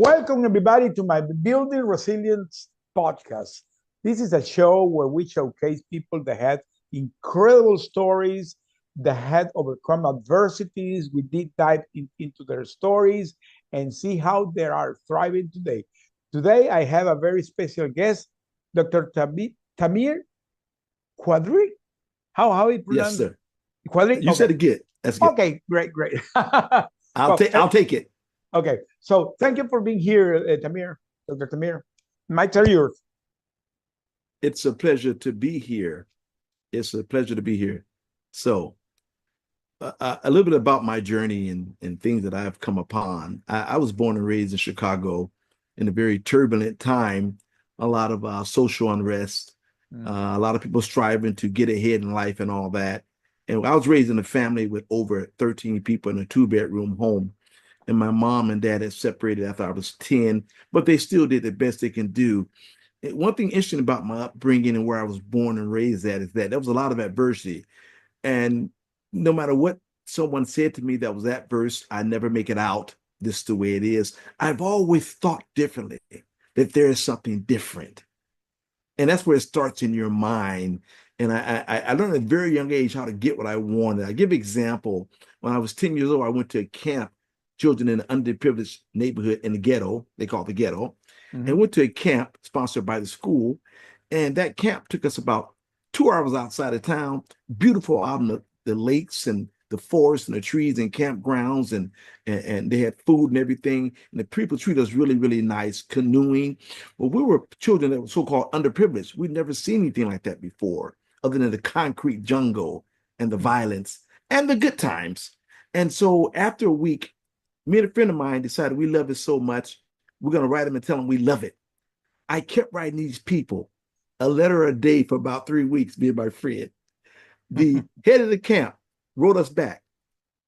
Welcome, everybody, to my Building Resilience podcast. This is a show where we showcase people that had incredible stories, that had overcome adversities. We deep dive into their stories and see how they are thriving today. Today, I have a very special guest, Dr. Tamir Qadree. How you Yes, pronounce sir. Qadree? You Okay. said it good. That's good. Okay, great. I'll Well, take. I'll take it. okay, so thank you for being here, Tamir, Dr. Tamir. Mike's are yours. It's a pleasure to be here. It's a pleasure to be here. So, a little bit about my journey and things that I've come upon. I was born and raised in Chicago in a very turbulent time. A lot of social unrest. A lot of people striving to get ahead in life and all that. And I was raised in a family with over 13 people in a two-bedroom home. And my mom and dad had separated after I was 10, but they still did the best they can do. One thing interesting about my upbringing and where I was born and raised at is that there was a lot of adversity. And no matter what someone said to me that was adverse, I never make it out. This is the way it is. I've always thought differently, that there is something different. And that's where it starts in your mind. And I learned at a very young age how to get what I wanted. I give an example. When I was 10 years old, I went to a camp, children in an underprivileged neighborhood in the ghetto, they call it the ghetto, and went to a camp sponsored by the school. And that camp took us about 2 hours outside of town, beautiful out in the lakes and the forests and the trees and campgrounds, and they had food and everything. And the people treated us really, really nice, canoeing. Well, we were children that were so-called underprivileged. We'd never seen anything like that before, other than the concrete jungle and the violence and the good times. And so after a week, me and a friend of mine decided we love it so much, we're going to write them and tell them we love it. I kept writing these people a letter a day for about 3 weeks, me and my friend. The head of the camp wrote us back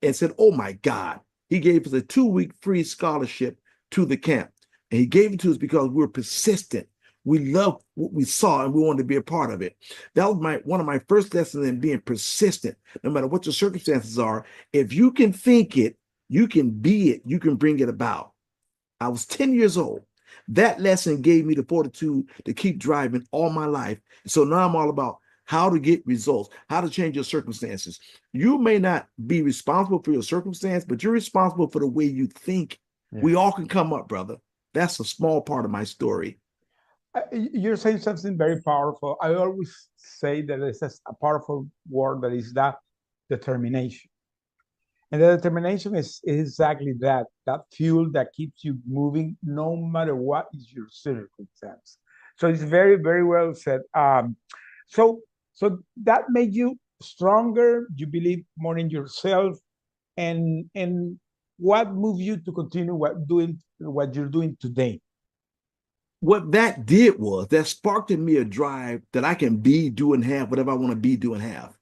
and said, oh my God, he gave us a 2-week free scholarship to the camp. And he gave it to us because we were persistent. We loved what we saw and we wanted to be a part of it. That was one of my first lessons in being persistent. No matter what your circumstances are, if you can think it, you can be it, you can bring it about. I was 10 years old. That lesson gave me the fortitude to keep driving all my life. So now I'm all about how to get results, how to change your circumstances. You may not be responsible for your circumstance, but you're responsible for the way you think. Yeah. We all can come up, brother. That's a small part of my story. You're saying something very powerful. I always say that it's a powerful word that is that determination. And the determination is exactly that fuel that keeps you moving no matter what is your circumstance. So it's very, very well said. So that made you stronger. You believe more in yourself, and what moved you to continue what you're doing today? What that did was that sparked in me a drive that I can be, do, and have whatever I want to be, do, and have.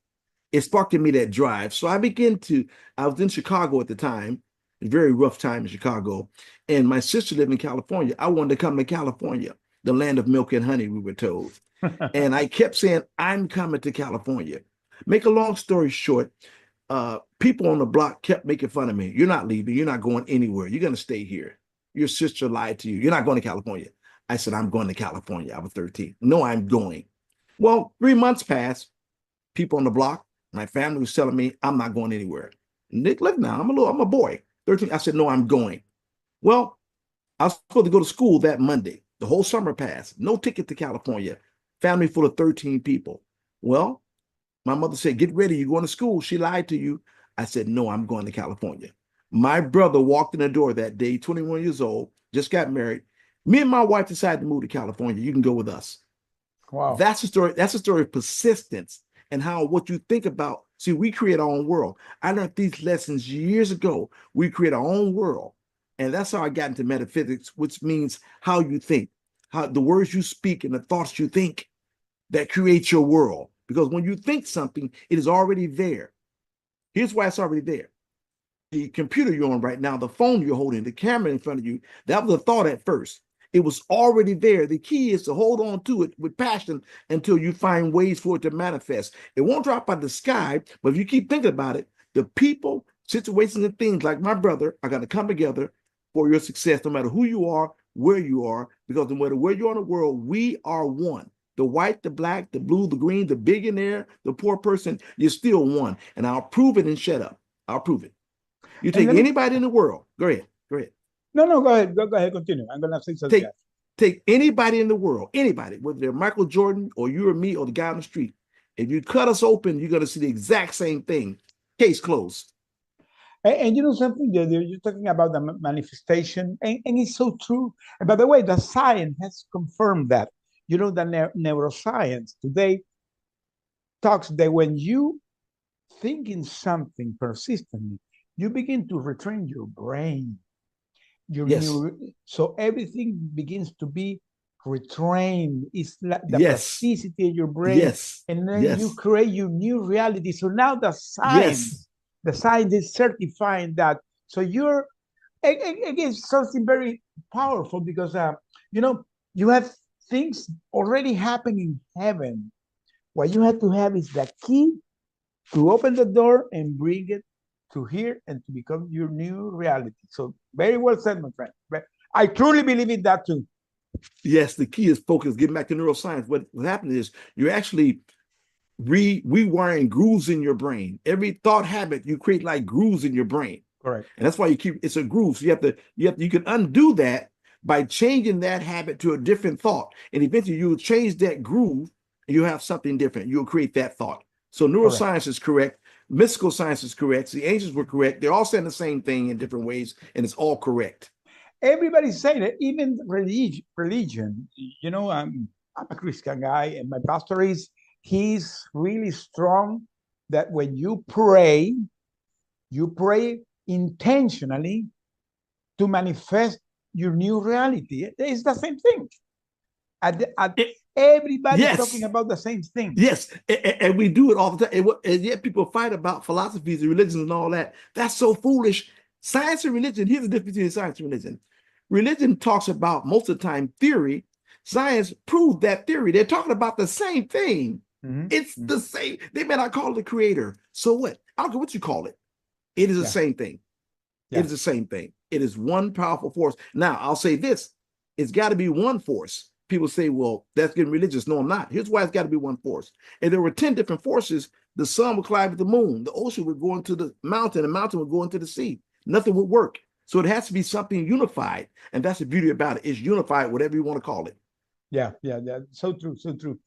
It sparked in me that drive. So I was in Chicago at the time, a very rough time in Chicago, and my sister lived in California. I wanted to come to California, the land of milk and honey, we were told. And I kept saying, I'm coming to California. Make a long story short, people on the block kept making fun of me. You're not leaving. You're not going anywhere. You're going to stay here. Your sister lied to you. You're not going to California. I said, I'm going to California. I was 13. No, I'm going. Well, 3 months passed. People on the block, my family was telling me I'm not going anywhere. Nick, look now, I'm a boy, 13. I said, no, I'm going. Well, I was supposed to go to school that Monday. The whole summer passed. No ticket to California. Family full of 13 people. Well, my mother said, get ready. You're going to school. She lied to you. I said, no, I'm going to California. My brother walked in the door that day, 21 years old, just got married. Me and my wife decided to move to California. You can go with us. Wow. That's a story. That's a story of persistence and how what you think about. See, we create our own world. I learned these lessons years ago. We create our own world. And that's how I got into metaphysics, which means how you think, how the words you speak and the thoughts you think that creates your world. Because when you think something, it is already there. Here's why it's already there. The computer you're on right now, the phone you're holding, the camera in front of you, that was a thought at first. It was already there. The key is to hold on to it with passion until you find ways for it to manifest. It won't drop out of the sky, but if you keep thinking about it, the people, situations, and things like my brother are going to come together for your success, no matter who you are, where you are, because no matter where you are in the world, we are one. The white, the black, the blue, the green, the billionaire, the poor person, you're still one. And I'll prove it and shut up. I'll prove it. You And take anybody in the world. Go ahead. Go ahead. No, go ahead. Go ahead. Continue. I'm going to say something. Take anybody in the world, anybody, whether they're Michael Jordan or you or me or the guy on the street. If you cut us open, you're going to see the exact same thing. Case closed. And you know something, you're talking about the manifestation, and it's so true. And by the way, the science has confirmed that. You know, the neuroscience today talks that when you think in something persistently, you begin to retrain your brain. So everything begins to be retrained. It's like the plasticity in your brain, and then you create your new reality. So now the science is certifying that. So you're again something very powerful, because you know, you have things already happening in heaven. What you have to have is the key to open the door and bring it to here and to become your new reality. So very well said, my friend. I truly believe in that too. Yes, the key is focus. Getting back to neuroscience, what happens is you're actually rewiring grooves in your brain. Every thought habit you create like grooves in your brain. Correct. And that's why it's a groove. So you can undo that by changing that habit to a different thought. And eventually you'll change that groove and you'll have something different. You'll create that thought. So neuroscience is correct. Mystical science is correct. The ancients were correct. They're all saying the same thing in different ways, and it's all correct. Everybody's saying it, even religion. You know, I'm a Christian guy, and my pastor he's really strong that when you pray intentionally to manifest your new reality. It's the same thing. Everybody's talking about the same thing. Yes, and we do it all the time. And yet people fight about philosophies and religions and all that. That's so foolish. Science and religion, here's the difference between science and religion. Religion talks about, most of the time, theory. Science proved that theory. They're talking about the same thing. It's the same. They may not call it the creator. So what? I don't care what you call it. It is the same thing. It is the same thing. It is one powerful force. Now, I'll say this. It's got to be one force. People say, well, that's getting religious. No, I'm not. Here's why it's got to be one force. And there were 10 different forces. The sun would collide with the moon. The ocean would go into the mountain. The mountain would go into the sea. Nothing would work. So it has to be something unified. And that's the beauty about it. It's unified, whatever you want to call it. Yeah. So true, so true.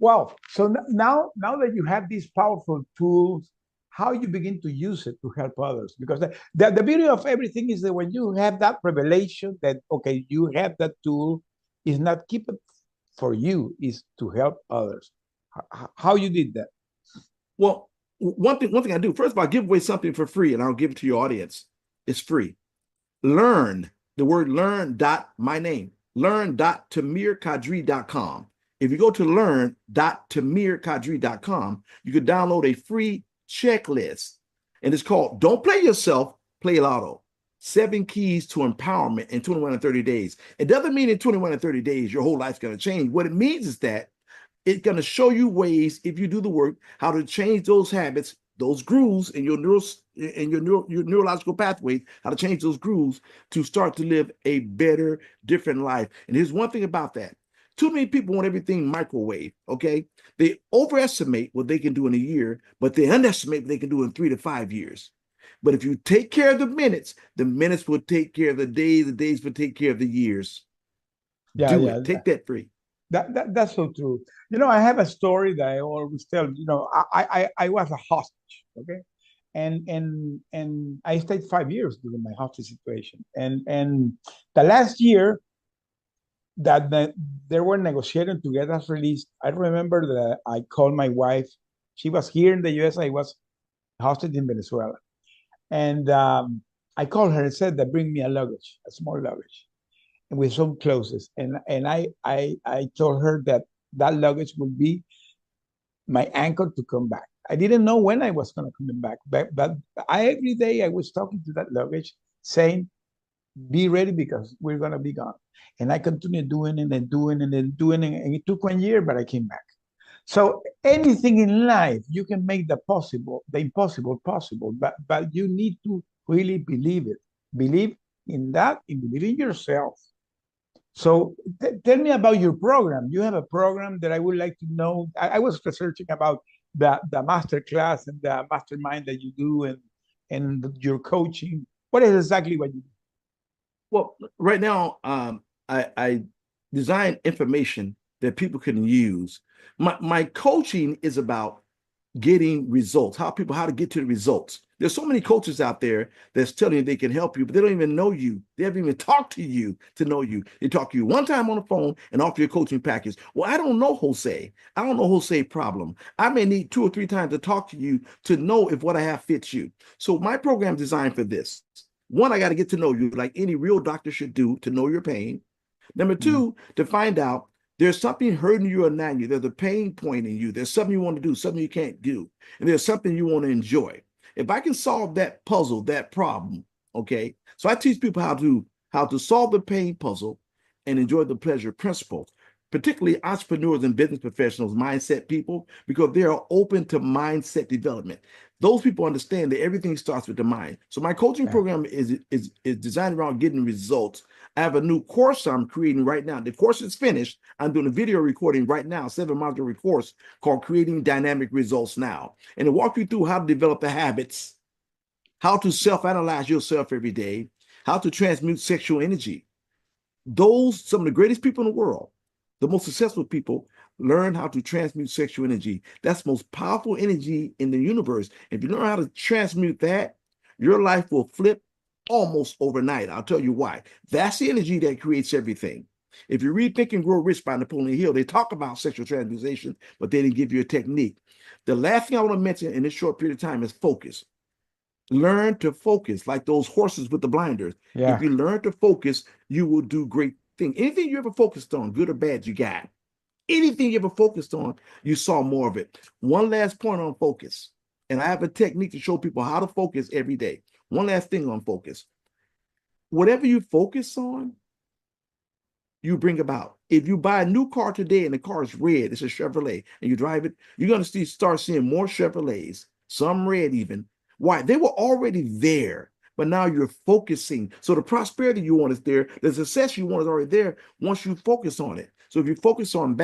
Wow. So now that you have these powerful tools, how you begin to use it to help others? Because the beauty of everything is that when you have that revelation that, okay, you have that tool, is not keep it for you, is to help others. How you did that? Well, one thing I do, first of all, I give away something for free, and I'll give it to your audience. It's free. Learn, the word learn dot my name, learn.tamirqadree.com. If you go to learn.tamirqadree.com, you can download a free checklist, and it's called Don't Play Yourself, Play Lotto. 7 keys to empowerment in 21 and 30 days. It doesn't mean in 21 and 30 days your whole life's going to change. What it means is that it's going to show you ways, if you do the work, how to change those habits, those grooves in your neurological pathways, how to change those grooves to start to live a better, different life. And here's one thing about that. Too many people want everything microwave, okay? They overestimate what they can do in a year, but they underestimate what they can do in 3 to 5 years. But if you take care of the minutes will take care of the days will take care of the years. Take that free. That's so true. You know, I have a story that I always tell. You know, I was a hostage, okay, and I stayed 5 years during my hostage situation, and the last year that they were negotiating to get us released, I remember that I called my wife. She was here in the U.S. I was hostage in Venezuela. And I called her and said that bring me a small luggage, and with some clothes. And I told her that luggage would be my anchor to come back. I didn't know when I was going to come back, but every day I was talking to that luggage, saying, "Be ready because we're going to be gone." And I continued doing it and doing it and doing it, and it took 1 year, but I came back. So anything in life, you can make the impossible possible, but you need to really believe it. Believe in that, in believing yourself. So tell me about your program. You have a program that I would like to know. I was researching about the master class and the mastermind that you do and your coaching. What is exactly what you do? Well, right now, I design information that people can use. My coaching is about getting results, how to get to the results. There's so many coaches out there that's telling you they can help you, but they don't even know you. They haven't even talked to you to know you. They talk to you one time on the phone and offer your coaching package. Well, I don't know Jose. I don't know Jose's problem. I may need 2 or 3 times to talk to you to know if what I have fits you. So my program is designed for this. One, I got to get to know you like any real doctor should do to know your pain. Number Mm. two, to find out there's something hurting you or nagging you. There's a pain point in you. There's something you want to do, something you can't do. And there's something you want to enjoy. If I can solve that puzzle, that problem, okay? So I teach people how to solve the pain puzzle and enjoy the pleasure principle, particularly entrepreneurs and business professionals, mindset people, because they are open to mindset development. Those people understand that everything starts with the mind. So my coaching Yeah. program is designed around getting results. I have a new course I'm creating right now. The course is finished. I'm doing a video recording right now, 7-module course called Creating Dynamic Results Now. And to walk you through how to develop the habits, how to self-analyze yourself every day, how to transmute sexual energy. Some of the greatest people in the world, the most successful people, learn how to transmute sexual energy. That's the most powerful energy in the universe. If you learn how to transmute that, your life will flip almost overnight. I'll tell you why. That's the energy that creates everything. If you read Think and Grow Rich by Napoleon Hill, they talk about sexual transmutation, but they didn't give you a technique. The last thing I want to mention in this short period of time is focus. Learn to focus like those horses with the blinders. If Yeah. you learn to focus, you will do great things. Anything you ever focused on, good or bad, you got. Anything you ever focused on, you saw more of it. One last point on focus. And I have a technique to show people how to focus every day. One last thing on focus. Whatever you focus on, you bring about. If you buy a new car today and the car is red, it's a Chevrolet, and you drive it, you're going to start seeing more Chevrolets, some red even. Why? They were already there, but now you're focusing. So the prosperity you want is there. The success you want is already there once you focus on it. So if you focus on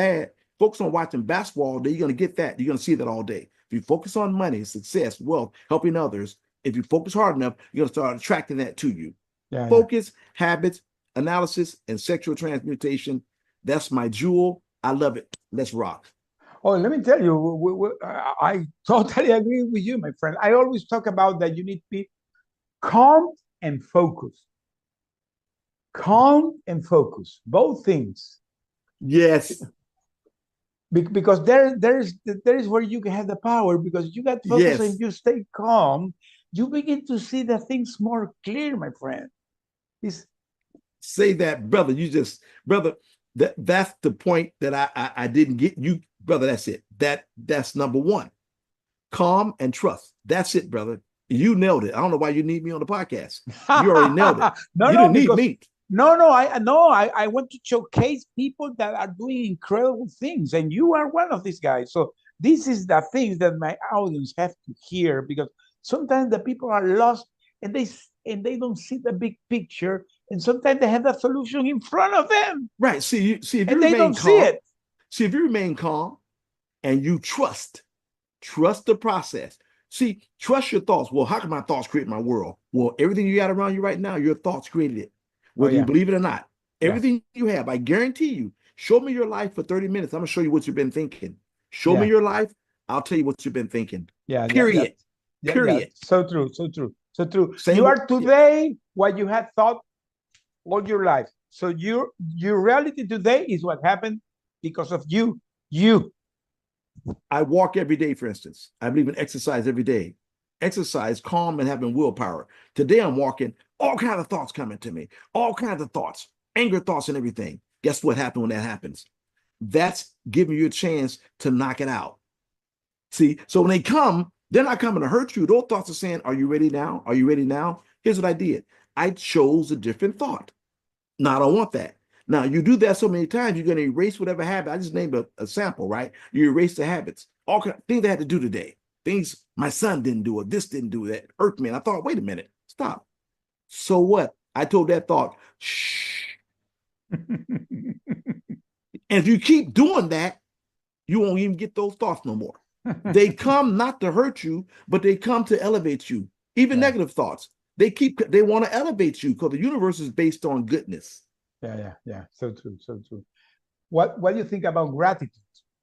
focus on watching basketball all day, you're going to get that. You're going to see that all day. If you focus on money, success, wealth, helping others, if you focus hard enough, you're going to start attracting that to you. Yeah. Yeah. Focus, habits, analysis, and sexual transmutation. That's my jewel. I love it. Let's rock. Oh, let me tell you, I totally agree with you, my friend. I always talk about that you need to be calm and focus. Calm and focus, both things. Yes. Because there is where you can have the power, because you got focus and Yes. you stay calm, you begin to see the things more clear, my friend. It's, Say that, brother. Brother, that's the point that I didn't get you, brother. That's it. That's number one. Calm and trust. That's it, brother. You nailed it. I don't know why you need me on the podcast. You already nailed it. no, You no, didn't need because me. I want to showcase people that are doing incredible things, and you are one of these guys. So this is the things that my audience have to hear, because sometimes the people are lost and they don't see the big picture, and sometimes they have the solution in front of them, Right. See if you and they remain don't see calm. it. See if you remain calm and you trust the process. See, trust your thoughts. Well, how can my thoughts create my world? Well, everything you got around you right now, your thoughts created it, Oh whether you yeah, believe it or not. yeah, Everything you have, I guarantee you, show me your life for 30 minutes. I'm going to show you what you've been thinking. Show me yeah, your life. I'll tell you what you've been thinking. yeah, yeah, yeah, Period. yeah, yeah. Period. So true, so true, so true. Same You with, are today what you had thought all your life. So your reality today is what happened because of you. You. I walk every day, for instance. I believe in exercise every day. Exercise, calm, and having willpower. Today I'm walking, all kinds of thoughts coming to me, all kinds of thoughts, anger thoughts and everything. Guess what happened when that happens? That's giving you a chance to knock it out. See, so when they come, they're not coming to hurt you. Those thoughts are saying, are you ready now? Are you ready now? Here's what I did. I chose a different thought. No, I don't want that. Now, you do that so many times, you're going to erase whatever habit. I just named a sample, right? You erase the habits, all kinds of things I had to do today. Things my son didn't do, or this didn't do, that irked me. And I thought, wait a minute, stop. So what? I told that thought, shh. And if you keep doing that, you won't even get those thoughts no more. They come not to hurt you, but they come to elevate you. Even Yeah. negative thoughts, they want to elevate you because the universe is based on goodness. Yeah. So true, so true. What do you think about gratitude?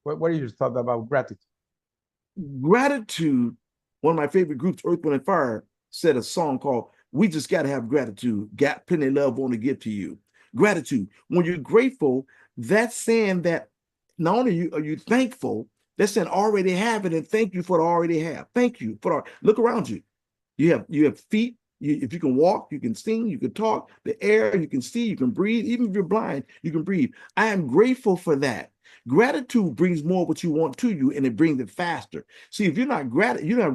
What are your thoughts about gratitude? Gratitude, one of my favorite groups, Earth, Wind, and Fire, said a song called We Just Gotta Have Gratitude. Got plenty of love want to give to you. Gratitude. When you're grateful, that's saying that not only are you thankful, that's saying already have it and thank you for what I already have. Thank you for look around you. You have feet. If you can walk, you can sing, you can talk, the air, you can see, you can breathe. Even if you're blind, you can breathe. I am grateful for that. Gratitude brings more what you want to you, and it brings it faster. See, if you don't have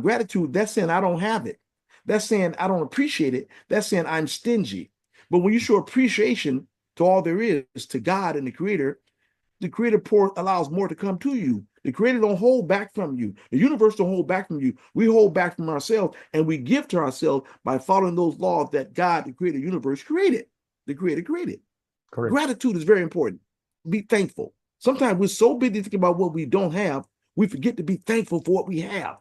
gratitude, that's saying I don't have it. That's saying I don't appreciate it. That's saying I'm stingy. But when you show appreciation to all there is, to God and the creator allows more to come to you. The creator don't hold back from you. The universe don't hold back from you. We hold back from ourselves, and we give to ourselves by following those laws that God, the creator universe, created. The creator created. Correct. Gratitude is very important. Be thankful. Sometimes we're so busy thinking about what we don't have, we forget to be thankful for what we have.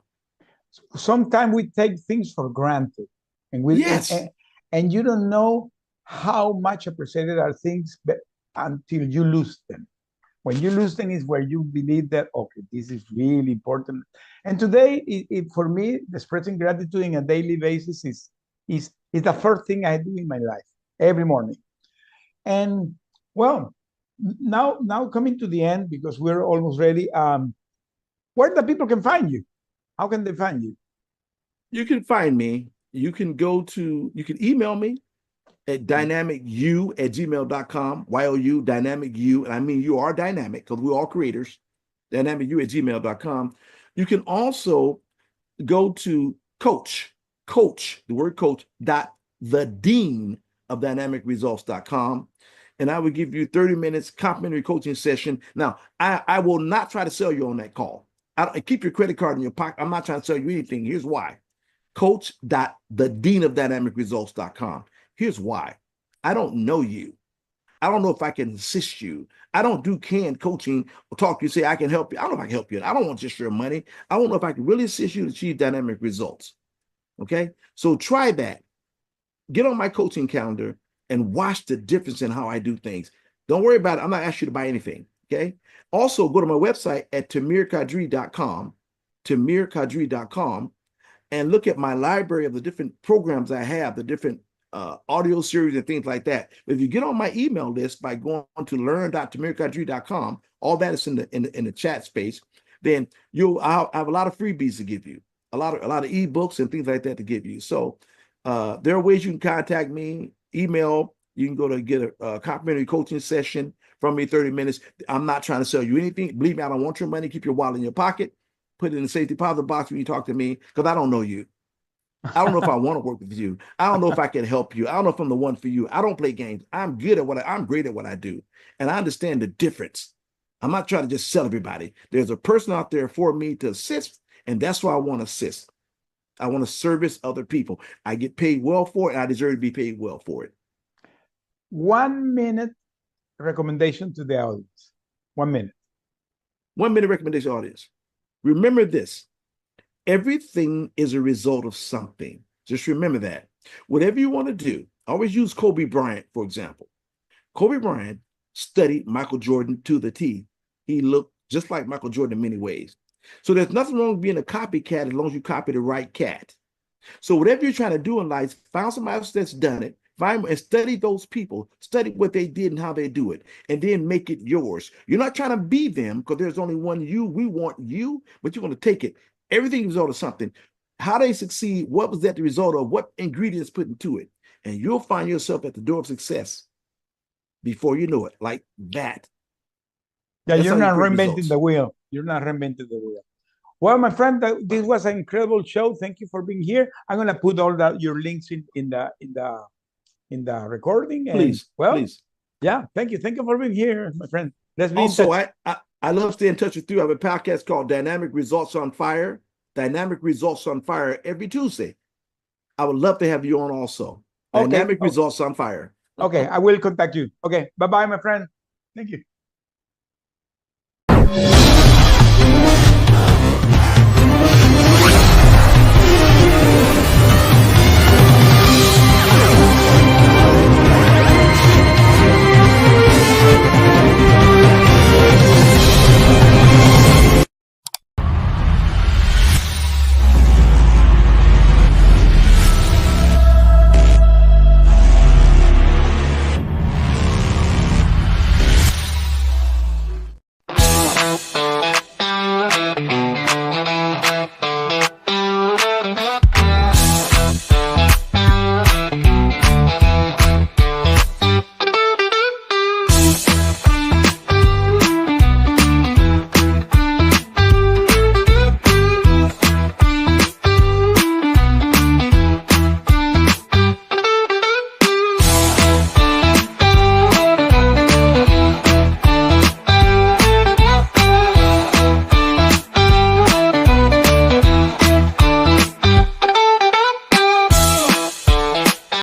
Sometimes we take things for granted, and Yes. and you don't know how much appreciated are things until you lose them. When you lose them is where you believe that, okay, this is really important. And today, for me, expressing gratitude on a daily basis is the first thing I do in my life every morning. And well, now coming to the end because we're almost ready. Where the people can find you? How can they find you? You can find me. You can email me at dynamicu@gmail.com, YOU, dynamic you. And I mean, you are dynamic because we're all creators, dynamicu@gmail.com. You can also go to the word coach, the dean of dynamicresults.com. And I will give you 30 minutes complimentary coaching session. Now, I will not try to sell you on that call. Keep your credit card in your pocket. I'm not trying to sell you anything. Here's why. Coach.thedeanofdynamicresults.com. Here's why. I don't know you. I don't know if I can assist you. I don't do canned coaching or talk to you, say I can help you. I don't know if I can help you. I don't want just your money. I don't know if I can really assist you to achieve dynamic results. Okay? So try that. Get on my coaching calendar and watch the difference in how I do things. Don't worry about it. I'm not asking you to buy anything. Okay? Also, go to my website at tamirqadree.com, and look at my library of the different programs I have, the different audio series and things like that. But if you get on my email list by going to learn.tamirqadree.com, all that is in the chat space, then I'll have a lot of freebies to give you, a lot of ebooks and things like that to give you. So there are ways you can contact me, email. You can go to get a complimentary coaching session from me, 30 minutes. I'm not trying to sell you anything. Believe me, I don't want your money. Keep your wallet in your pocket. Put it in the safety deposit box when you talk to me, because I don't know you. I don't know if I want to work with you. I don't know if I can help you. I don't know if I'm the one for you. I don't play games. I'm great at what I do. And I understand the difference. I'm not trying to just sell everybody. There's a person out there for me to assist, and that's why I want to assist. I want to service other people. I get paid well for it, and I deserve to be paid well for it. 1 minute recommendation to the audience. 1 minute. 1 minute recommendation, audience. Remember this. Everything is a result of something. Just remember that. Whatever you want to do, always use Kobe Bryant, for example. Kobe Bryant studied Michael Jordan to the T. He looked just like Michael Jordan in many ways. So there's nothing wrong with being a copycat as long as you copy the right cat. So whatever you're trying to do in life, find somebody else that's done it, find and study those people, study what they did and how they do it, and then make it yours. You're not trying to be them because there's only one you. We want you, but you're going to take it. Everything is a result of something. How they succeed, what was that the result of, what ingredients put into it? And you'll find yourself at the door of success before you know it, like that. Yeah, you're not reinventing the wheel. You're not reinventing the wheel. Well, my friend, this was an incredible show. Thank you for being here. I'm gonna put all your links in the recording. And please. Yeah, thank you for being here, my friend. Let's be also, in touch. I love staying in touch with you. I have a podcast called Dynamic Results on Fire. Dynamic Results on Fire every Tuesday. I would love to have you on also. Okay. Dynamic results on fire. Okay, I will contact you. Okay, bye-bye, my friend. Thank you.